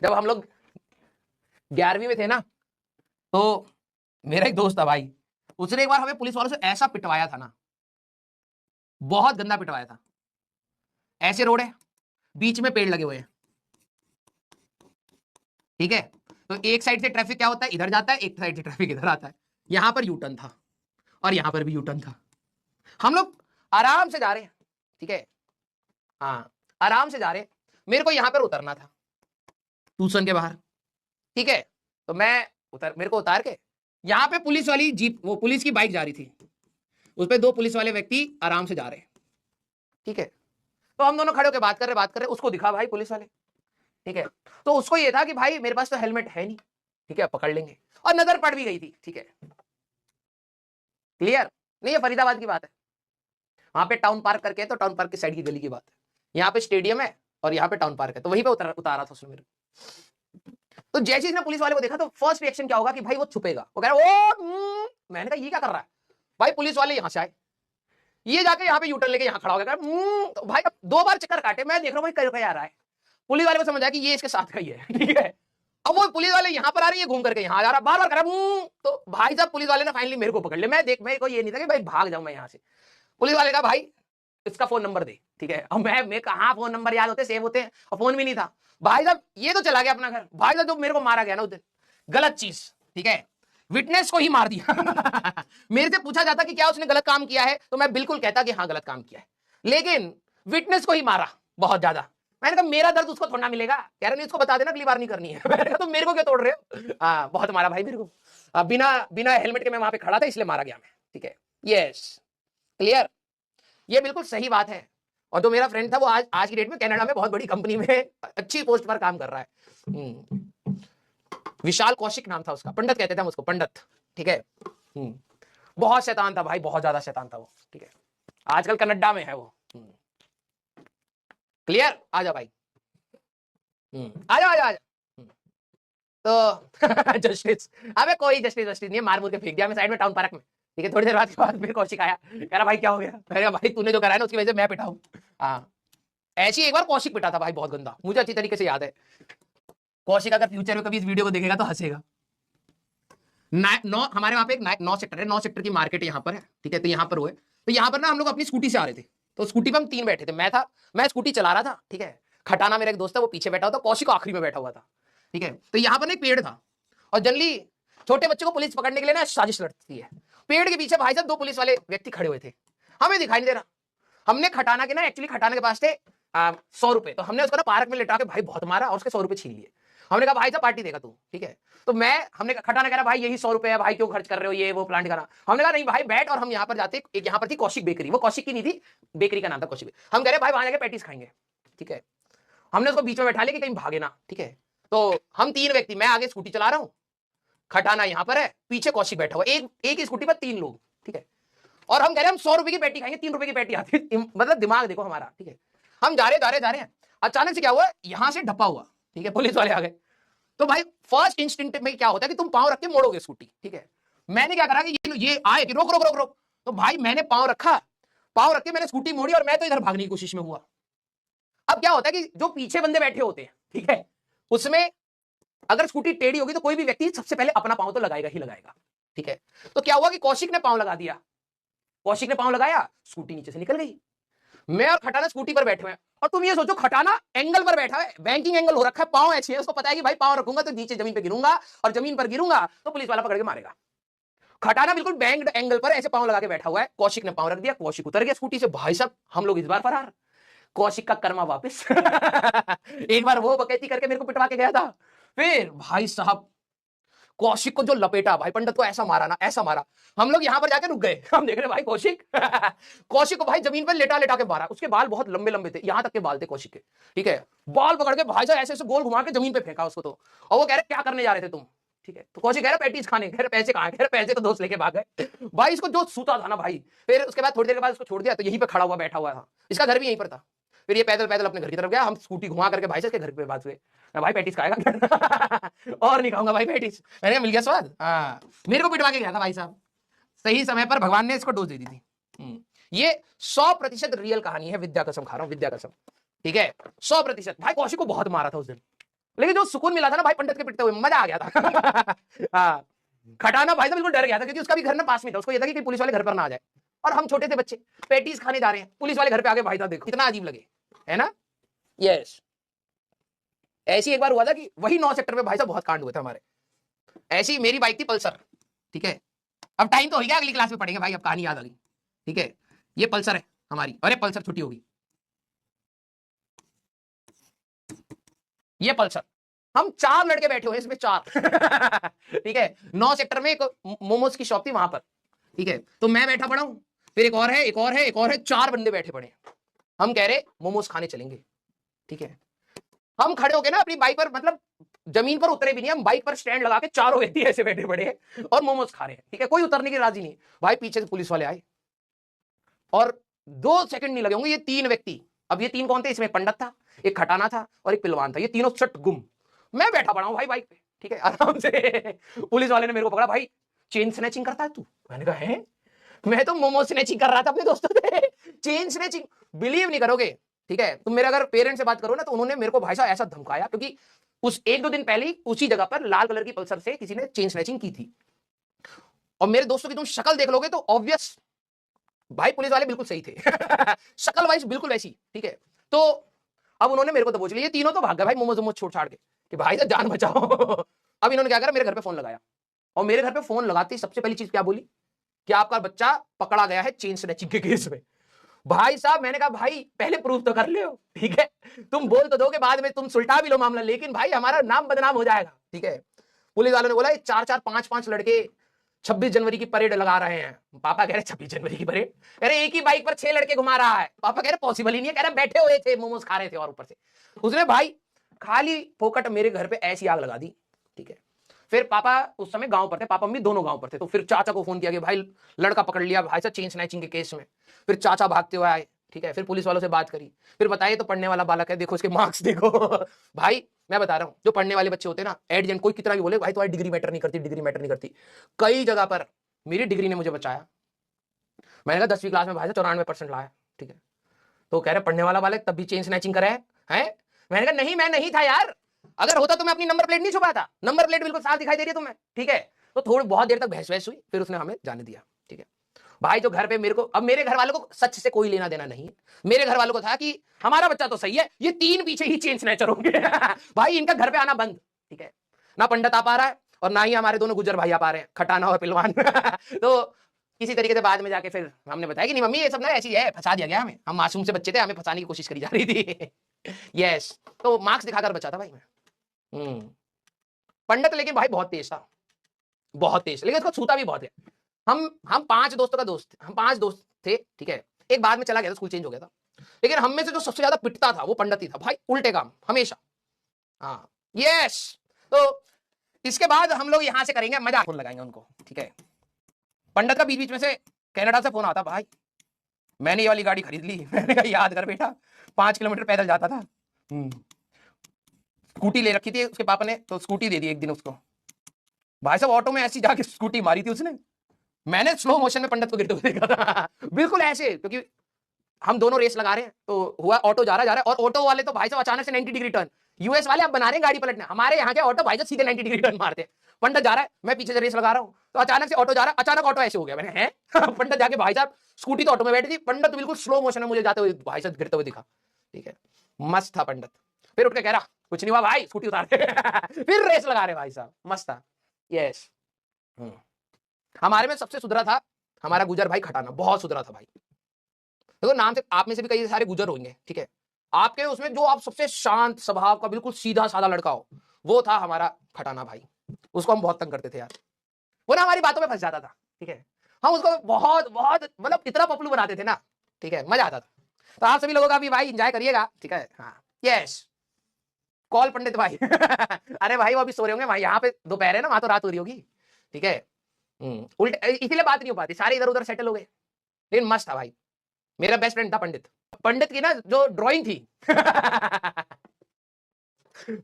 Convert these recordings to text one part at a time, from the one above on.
जब हम लोग 11वीं में थे ना, तो मेरा एक दोस्त था भाई, उसने एक बार हमें पुलिस वालों से ऐसा पिटवाया था ना, बहुत गंदा पिटवाया था। ऐसे रोड है, बीच में पेड़ लगे हुए हैं, ठीक है, तो एक साइड से ट्रैफिक क्या होता है, इधर जाता है, एक साइड से ट्रैफिक इधर आता है। यहां पर यूटर्न था और यहां पर भी यूटर्न था। हम लोग आराम से जा रहे हैं, ठीक है, हाँ आराम से जा रहे हैं। मेरे को यहां पर उतरना था ट्यूशन के बाहर, ठीक है, तो मेरे को उतार के यहां पे पुलिस वाली जीप, वो पुलिस की बाइक जा रही थी, उस पर 2 पुलिस वाले व्यक्ति आराम से जा रहे हैं, ठीक है। तो हम दोनों खड़े होकर बात कर रहे, उसको दिखा भाई पुलिस वाले, ठीक है, तो उसको ये था कि भाई मेरे पास तो हेलमेट है नहीं, ठीक है, पकड़ लेंगे, और नजर पड़ भी गई थी, ठीक है, क्लियर। नहीं, ये फरीदाबाद की बात है, वहां पे टाउन पार्क करके है, तो टाउन पार्क की साइड की गली की बात है। यहाँ पे स्टेडियम है और यहाँ पे टाउन पार्क है, तो वहीं पे उतारा था उसने मेरे को। तो जैसे इसने पुलिस वाले को देखा, तो फर्स्ट रिएक्शन क्या होगा कि भाई वो छुपेगा, वो कह रहा ओ मैंने कहा ये क्या कर रहा है भाई। पुलिस वाले यहां से आए, ये जाके यहाँ पे यूटर्न लेके यहाँ खड़ा हो गया, तो भाई अब 2 बार चक्कर काटे, मैं देख रहा हूँ भाई कर आ रहा है। पुलिस वाले को समझ आया कि ये इसके साथ का ही है, ठीक है। अब वो पुलिस वाले यहाँ पर आ रही है, घूम करके यहाँ जा रहा, बार बार कर रहा, तो भाई साहब पुलिस वाले ने फाइनली मेरे को पकड़ लिया। मेरे को ये नहीं था कि भाई भाग जाऊं मैं यहाँ से। पुलिस वाले का भाई इसका फोन नंबर दे, ठीक है। अब मैं कहाँ फोन नंबर याद होते, सेव होते हैं, और फोन भी नहीं था। भाई साहब ये तो चला गया अपना घर। भाई साहब जो मेरे को मारा गया ना उस दिन, गलत चीज, ठीक है, विटनेस को ही मार दिया। मेरे से पूछा जाता कि क्या उसने गलत काम किया है, तो मैं बिल्कुल कहता कि हाँ गलत काम किया है, लेकिन विटनेस को ही मारा बहुत ज्यादा। मैंने कहा मेरा दर्द उसको थोड़ा मिलेगा, कह रहा नहीं उसको बता देना अगली बार नहीं करनी है। मैंने कहा तो मेरे को क्या तोड़ रहे हो। बहुत मारा भाई मेरे को, बिना हेलमेट के मैं वहां पे खड़ा था इसलिए मारा गया मैं, ठीक है। यस, क्लियर, ये बिल्कुल सही बात है। और जो मेरा फ्रेंड था वो आज की डेट में कनाडा में बहुत बड़ी कंपनी में अच्छी पोस्ट पर काम कर रहा है। विशाल कौशिक नाम था उसका, पंडित कहते थे हम उसको, पंडित, ठीक है। बहुत शैतान था भाई, बहुत ज्यादा शैतान था वो, ठीक है। आजकल कनाडा में है वो। क्लियर, आ जा भाई, आ जा आ जा आ जा। तो जस्टिस, अबे कोई जस्टिस नहीं, मार मुर के फेंक दिया मैं साइड में टाउन पार्क में, ठीक है। थोड़ी देर बाद मेरे कौशिक आया, कह रहा भाई क्या हो गया। मैंने कहा भाई तूने जो करा है ना उसकी वजह से मैं पिटा हूं। हाँ, ऐसी एक बार कौशिक पिटा था भाई, बहुत गंदा, मुझे अच्छी तरीके से याद है। कौशिक अगर फ्यूचर में कभी इस वीडियो को देखेगा तो हंसेगा। हमारे वहां पे एक 9 सेक्टर है, 9 सेक्टर की मार्केट यहाँ पर है, ठीक है। तो यहाँ पर हुए, तो यहाँ पर ना हम लोग अपनी स्कूटी से आ रहे थे, तो स्कूटी पे हम 3 बैठे थे, मैं स्कूटी चला रहा था, ठीक है। खटाना मेरा एक दोस्त है वो पीछे बैठा हुआ था, कौशिक आखिरी में बैठा हुआ था, ठीक है। तो यहाँ पर एक पेड़ था, और जनरली छोटे बच्चों को पुलिस पकड़ने के लिए ना साजिश लड़ती है। पेड़ के पीछे भाई साहब 2 पुलिस वाले व्यक्ति खड़े हुए थे, हमें दिखाई नहीं दे रहा। हमने खटाना के ना, एक्चुअली खटाना के पास थे 100 रुपए, तो हमने उसको ना पार्क में लेटा के भाई बहुत मारा और उसके 100 रुपए छीन लिए। हमने कहा भाई साहब पार्टी देगा तू, ठीक है। तो हमने खटाना कह रहा भाई यही 100 रुपए है भाई, क्यों खर्च कर रहे हो, ये वो प्लांट करा। हमने कहा नहीं भाई बैठ, और हम यहाँ पर जाते, एक यहाँ पर थी कौशिक बेकरी, वो कौशिक की नहीं थी, बेकरी का नाम था कौशिक। हम कह रहे भाई वहां जाके पैटीज खाएंगे, ठीक है। हमने उसको बीच में बैठा लिया कि कहीं भागे ना, ठीक है। तो हम 3 व्यक्ति, मैं आगे स्कूटी चला रहा हूँ, खटाना यहाँ पर है, पीछे कौशिक बैठा हुआ, एक ही स्कूटी पर 3 लोग, ठीक है। और हम कह रहे हैं हम 100 रुपए की पैटी खाएंगे, 3 रुपए की पैटी आती है, मतलब दिमाग देखो हमारा, ठीक है। हम जा रहे हैं, अचानक से क्या हुआ, यहां से ढप्पा हुआ, ठीक है, पुलिस वाले आ गए। तो भाई फर्स्ट इंस्टिंक्ट में क्या होता है कि तुम पांव रख के मोड़ोगे स्कूटी, ठीक है। मैंने क्या करा कि ये आए कि रोक रोक रोक रोक, तो भाई मैंने पांव रख के मैंने स्कूटी मोड़ी, और मैं तो इधर भागने की कोशिश में हुआ। अब क्या होता है कि जो पीछे बंदे बैठे होते हैं, ठीक है, उसमें अगर स्कूटी टेढ़ी होगी तो कोई भी व्यक्ति सबसे पहले अपना पांव तो लगाएगा ही लगाएगा, ठीक है। तो क्या हुआ कि कौशिक ने पांव लगा दिया, कौशिक ने पांव लगाया, स्कूटी नीचे से निकल गई। मैं और खटाना स्कूटी पर बैठे हुए हैं, और तुम ये सोचो खटाना एंगल पर बैठा है, बैंकिंग एंगल हो रखा है, पांव ऐसे है, उसको पता है कि भाई पांव रखूंगा तो नीचे जमीन पे गिरूंगा, और जमीन पर गिरूंगा तो पुलिस वाला पकड़ के मारेगा। खटाना बिल्कुल बैंक्ड एंगल पर ऐसे पांव लगा के बैठा हुआ है, कौशिक ने पांव रख दिया, कौशिक उतर गया स्कूटी से। भाई साहब हम लोग इस बार फरार, कौशिक का कर्मा वापस। एक बार वो बकैती करके मेरे को पिटवा के गया था, फिर भाई साहब कौशिक को जो लपेटा भाई, पंडित को ऐसा मारा ना, ऐसा मारा। हम लोग यहां पर जाके रुक गए, हम देख रहे भाई कौशिक कौशिक को भाई जमीन पर लेटा लेटा के मारा। उसके बाल बहुत लंबे लंबे थे, यहां तक के बाल थे कौशिक के, ठीक है। बाल पकड़ के भाई साहब ऐसे ऐसे गोल घुमा के जमीन पे फेंका उसको, तो और वो कह रहे क्या करने जा रहे थे तुम, ठीक है। तो कौशिक कह रहा पैटीज खाने, कह रहे पैसे कहां, कह रहे पैसे तो दोस्त लेके भाग गए। भाई इसको जो सूता था ना भाई, फिर उसके बाद थोड़ी देर के बाद उसको छोड़ दिया, तो यहीं पे खड़ा हुआ बैठा हुआ था, इसका घर भी यहीं पर था। फिर ये पैदल पैदल अपने घर की तरफ गया, हम स्कूटी घुमा करके भाई साहब के घर पे बात हुए, भाई पैटीज खाएगा। और नहीं खाऊंगा भाई पैटीज, मैंने मिल गया स्वाद। हाँ, मेरे को पिटवा के गया था भाई साहब, सही समय पर भगवान ने इसको डोज दे दी थी। ये 100% रियल कहानी है, विद्या कसम खा रहा हूं, विद्या कसम, ठीक है, 100%। भाई कौशिक को बहुत मारा था उस दिन, लेकिन जो सुकून मिला था ना भाई पंडित के पिटते हुए, मजा आ गया था। हाँ, खटाना भाई तो बिल्कुल डर गया था, क्योंकि उसका भी घर ना पास में था, उसको ये था कि पुलिस वाले घर पर ना आ जाए, और हम छोटे थे बच्चे, पेटीज खाने जा रहे हैं, पुलिस वाले घर पे आगे, भाई साहब देखो कितना अजीब लगे, है ना। यस, ऐसी एक बार हुआ था कि वही 9 सेक्टर में भाई साहब बहुत कांड हुए थे हमारे। ऐसी मेरी बाइक थी पल्सर, ठीक है, अब टाइम तो हो गया, अगली क्लास में पढ़ेंगे भाई, अब कहानी याद आ गई, ठीक है। ये पल्सर है हमारी, अरे पल्सर छुट्टी होगी, ये पल्सर, हम 4 लड़के बैठे हुए इसमें, 4। ठीक है, 9 सेक्टर में एक मोमोज की शॉप थी वहां पर, ठीक है, तो मैं बैठा पड़ा हूं, फिर एक और है, एक और है, एक और है, 4 बंदे बैठे पड़े, हम कह रहे मोमोज खाने चलेंगे, ठीक है। हम खड़े हो गए ना अपनी बाइक पर, मतलब जमीन पर उतरे भी नहीं, हम बाइक पर स्टैंड लगा के 4 व्यक्ति ऐसे बैठे पड़े हैं और मोमोज खा रहे हैं, ठीक है, कोई उतरने की राजी नहीं। भाई पीछे से पुलिस वाले आए और 2 सेकंड नहीं लगे होंगे, ये 3 व्यक्ति, अब ये 3 कौन थे, इसमें पंडित था, एक खटाना था और एक पिलवान था, ये तीनों चट गुम। मैं बैठा पड़ा हूं भाई बाइक पे, ठीक है, आराम से। पुलिस वाले ने मेरे को पकड़ा, भाई चेन स्नैचिंग करता है तू? मैंने कहा है, मैं तो मोमो स्नैचिंग कर रहा था अपने दोस्तों से। चेन स्नैचिंग, बिलीव नहीं करोगे, ठीक है, तुम मेरे अगर पेरेंट्स से बात करो ना, तो उन्होंने मेरे को भाई साहब ऐसा धमकाया, क्योंकि उस 1-2 दिन पहले ही उसी जगह पर लाल कलर की पल्सर से किसी ने चेन स्नैचिंग की थी। और मेरे दोस्तों की तुम शक्ल देख लोगे तो ऑब्वियस, भाई पुलिस वाले बिल्कुल सही थे। शक्ल वाइज बिल्कुल वैसी, ठीक है। तो अब उन्होंने मेरे को दबोच लिया, ये तीनों तो भाग गए भाई मोमोज मोमोज छोड़ छाड़ के, कि भाई साहब जान बचाओ। अब इन्होंने क्या करा, मेरे घर पे फोन लगाया, और मेरे घर पे फोन लगाते ही सबसे पहली चीज क्या बोली कि आपका बच्चा पकड़ा गया है चेन स्नैचिंग के केस में। भाई साहब मैंने कहा भाई पहले प्रूफ तो कर ले, ठीक है, तुम बोल तो दोगे, बाद में तुम सुलटा भी लो मामला, लेकिन भाई हमारा नाम बदनाम हो जाएगा, ठीक है। पुलिस वालों ने बोला 4-4, 5-5 लड़के 26 जनवरी की परेड लगा रहे हैं। पापा कह रहे 26 जनवरी की परेड, कह रहे एक ही बाइक पर 6 लड़के घुमा रहा है। पापा कह रहे पॉसिबल ही नहीं है, कह रहे बैठे हुए थे मोमोज खा रहे थे, और ऊपर से उसने भाई खाली फोकट मेरे घर पे ऐसी आग लगा दी, ठीक है। फिर पापा उस समय गांव पर थे, पापा मम्मी दोनों गांव पर थे, तो फिर चाचा को फोन किया कि भाई लड़का पकड़ लिया भाई साहब चेन स्नैचिंग के केस में। फिर चाचा भागते हुए आए, ठीक है, फिर पुलिस वालों से बात करी, फिर बताइए तो पढ़ने वाला बालक है, देखो इसके मार्क्स देखो। भाई मैं बता रहा हूं, जो पढ़ने वाले बच्चे होते हैं ना, एडजेंट कोई कितना भी बोले भाई तुम्हारी डिग्री मैटर नहीं करती, डिग्री मैटर नहीं करती, कई जगह पर मेरी डिग्री ने मुझे बचाया। मैंने कहा 10वीं क्लास में भाई 94% लाया, ठीक है, तो कह रहे पढ़ने वाला बालक तब भी चेन स्नैचिंग करे है। मैंने कहा नहीं मैं नहीं था यार, अगर होता तो मैं अपनी नंबर प्लेट नहीं छुपाता, नंबर प्लेट बिल्कुल साफ दिखाई दे रही है तुम्हें, ठीक है। तो थोड़ी बहुत देर तक बहस वहस हुई, फिर उसने हमें जाने दिया, ठीक है। भाई जो घर पे मेरे को, अब मेरे घर वालों को सच से कोई लेना देना नहीं, मेरे घर वालों को था कि हमारा बच्चा तो सही है, ये 3 पीछे ही चेन स्नैचर होंगे। भाई इनका घर पे आना बंद, ठीक है, ना पंडित आ पा रहा है और ना ही हमारे दोनों गुजर भाई आ पा रहे हैं, खटाना और पिलवान। तो किसी तरीके से बाद में जाके फिर हमने बताया कि नहीं मम्मी ये सब ना ऐसी है, फंसा दिया गया हमें, हम मासूम से बच्चे थे, हमें फंसाने की कोशिश करी जा रही थी। यस, तो मार्क्स दिखाकर बचा था भाई मैं। पंडित लेकिन भाई बहुत तेज था, बहुत तेज, लेकिन उसको छूता भी बहुत है। हम 5 दोस्तों का दोस्त, हम 5 दोस्त थे, ठीक है, एक बाद में चला गया था, स्कूल चेंज हो गया था, लेकिन हम में से जो सबसे ज्यादा पिटता था वो पंडित ही था भाई, उल्टे काम हमेशा। हाँ यस, तो इसके बाद हम लोग यहां से करेंगे मजा, फोन लगाएंगे उनको, ठीक है। पंडित का बीच बीच में से कनाडा से फोन आता, भाई मैंने ये वाली गाड़ी खरीद ली। मैंने कहा याद कर बेटा 5 किलोमीटर पैदल जाता था। स्कूटी ले रखी थी उसके पापा ने, तो स्कूटी दे दी एक दिन उसको। भाई साहब ऑटो में ऐसी जाके स्कूटी मारी थी उसने, मैंने स्लो मोशन में पंडित को गिरते हुए देखा था। बिल्कुल ऐसे, क्योंकि हम दोनों रेस लगा रहे हैं, तो हुआ ऑटो जा रहा है, और ऑटो वाले तो भाई साहब अचानक से 90 डिग्री टर्न, यूएस वाले अब बना रहे हैं गाड़ी पलटने, हमारे यहाँ के ऑटो भाई साहब सीधे 90 डिग्री टर्न मारते हैं। पंडित जा रहा है, मैं पीछे से रेस लगा रहा हूँ, तो अचानक से ऑटो जा रहा है, अचानक ऑटो ऐसे हो गया, मैंने हैं। पंडित जाके भाई साहब स्कूटी तो ऑटो में बैठी थी, पंडित बिल्कुल स्लो मोशन में मुझे जाते हुए भाई साहब गिरते हुए दिखा, ठीक है, मस्त था पंडित। फिर उठ के कह रहा कुछ नहीं हुआ भाई, स्कूटी उतार। फिर रेस लगा रहे भाई साहब, मस्त था। यस, हमारे में सबसे सुधरा था हमारा गुजर भाई खटाना, बहुत सुधरा था भाई। देखो नाम से आप में से भी कई सारे गुजर होंगे, ठीक है, आपके उसमें जो आप सबसे शांत स्वभाव का बिल्कुल सीधा साधा लड़का हो, वो था हमारा खटाना भाई। उसको हम बहुत तंग करते थे यार, वो ना हमारी बातों में फंस जाता था, ठीक है, हम उसको बहुत बहुत मतलब इतना पपलू बनाते थे ना, ठीक है, मजा आता था। तो आप सभी लोगों का भी भाई एंजॉय करिएगा, ठीक है। हाँ यस, कॉल पंडित भाई। अरे भाई वो अभी सो रहे होंगे भाई, यहाँ पे दोपहर है ना, वहां तो रात हो रही होगी, ठीक है। उल्टे इसीलिए बात नहीं हो पाती, सारे इधर उधर सेटल हो गए, लेकिन मस्त था भाई। मेरा बेस्ट फ्रेंड था पंडित। पंडित की ना जो ड्राइंग थी,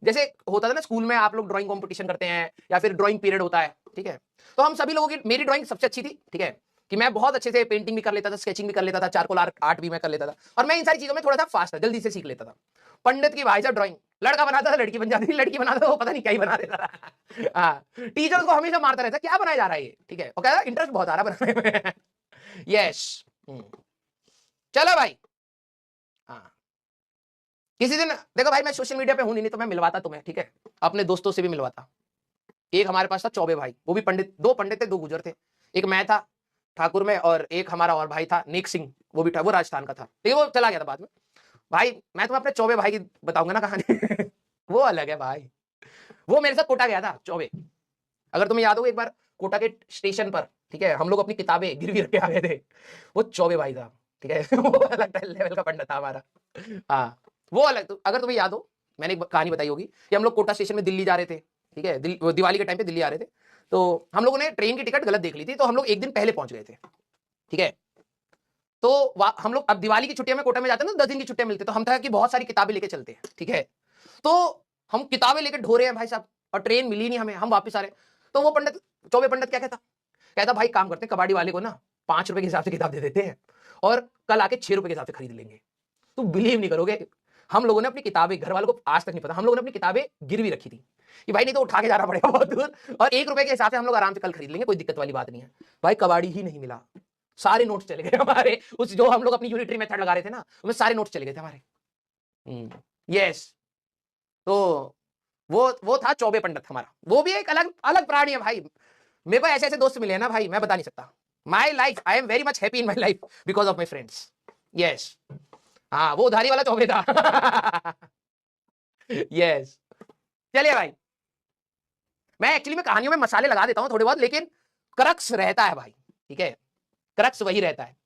जैसे होता था ना स्कूल में आप लोग ड्राइंग कंपटीशन करते हैं या फिर ड्राइंग पीरियड होता है, ठीक है, तो हम सभी लोगों की, मेरी ड्राइंग सबसे अच्छी थी, ठीक है, कि मैं बहुत अच्छे से पेंटिंग भी कर लेता था, स्केचिंग भी कर लेता था, चारकोल आर्ट भी मैं कर लेता था, और मैं इन सारी चीजों में थोड़ा सा फास्ट था, जल्दी से सीख लेता था। पंडित की भाई साहब ड्राइंग लड़का बनाता था लड़की बन जाती थी, लड़की बनाता था वो पता नहीं क्या ही बना देता था। हाँ, टीचर को हमेशा मारता रहता क्या बनाया जा रहा है ये, ठीक है, वो कहता इंटरेस्ट बहुत आ रहा है बनाने में। यस, चलो भाई। हाँ, किसी दिन देखो भाई मैं सोशल मीडिया पे हूं नहीं तो मैं मिलवाता तुम्हें, ठीक है, अपने दोस्तों से भी मिलवाता। एक हमारे पास था चौबे भाई, वो भी पंडित, दो पंडित थे, दो गुजर थे। एक मैं था ठाकुर में, और एक हमारा और भाई था नेक सिंह, वो भी था, वो राजस्थान का था, ठीक है, वो चला गया था बाद में। भाई मैं तुम्हें अपने चौबे भाई की बताऊंगा ना कहानी। वो अलग है भाई। वो मेरे साथ कोटा गया था चौबे, अगर तुम्हें याद हो एक बार कोटा के स्टेशन पर, ठीक है, हम लोग अपनी किताबें गिरवी रख के आ गए थे, वो चौबे भाई था, ठीक है। वो अलग लेवल का पंडित था हमारा। हाँ, वो अलग, तो अगर तुम्हें याद हो मैंने एक कहानी बताई होगी कि हम लोग कोटा स्टेशन में दिल्ली जा रहे थे, ठीक है, दिवाली के टाइम पे दिल्ली आ रहे थे, तो हम लोगों ने ट्रेन की टिकट गलत देख ली थी, तो हम लोग एक दिन पहले पहुंच गए थे, ठीक है। तो हम लोग अब दिवाली की छुट्टियां में कोटा में जाते हैं ना, 10 दिन की छुट्टियां मिलती है, तो हम था कि बहुत सारी किताबें लेके चलते हैं, ठीक है। तो हम किताबें लेके ढो रहे हैं भाई साहब, और ट्रेन मिली नहीं हमें, हम वापस आ रहे। तो वो पंडित, चौबे पंडित क्या कहता, कहता भाई काम करते हैं, कबाड़ी वाले को ना 5 रुपए के हिसाब से किताब दे देते हैं, और कल आके 6 रुपए के हिसाब से खरीद लेंगे। तो बिलीव नहीं करोगे, हम लोगों ने अपनी किताबें, घर वालों को आज तक नहीं पता, हम लोगों ने अपनी किताबें गिरवी रखी थी कि भाई नहीं तो उठा के जाना पड़ेगा बहुत दूर, और 1 रुपए के हिसाब से हम लोग आराम से कल खरीद लेंगे, कोई दिक्कत वाली बात नहीं है। भाई कबाड़ी ही नहीं मिला, सारे नोट्स चले गए हमारे, उस जो हम लोग अपनी यूनिटरी मेथड लगा रहे थे ना, उसमें सारे नोट्स चले गए थे हमारे। यस, तो वो था चौबे पंडित हमारा, वो भी एक अलग अलग प्राणी है भाई। मेरे को ऐसे ऐसे दोस्त मिले हैं ना भाई, मैं बता नहीं सकता। My life, I am very much happy in my life because of my friends. Yes, हाँ, वो उधारी वाला चौबे था। यस, चलिए भाई, मैं एक्चुअली में कहानियों में मसाले लगा देता हूं थोड़े बहुत, लेकिन क्रक्स रहता है भाई, ठीक है, क्रक्स वही रहता है।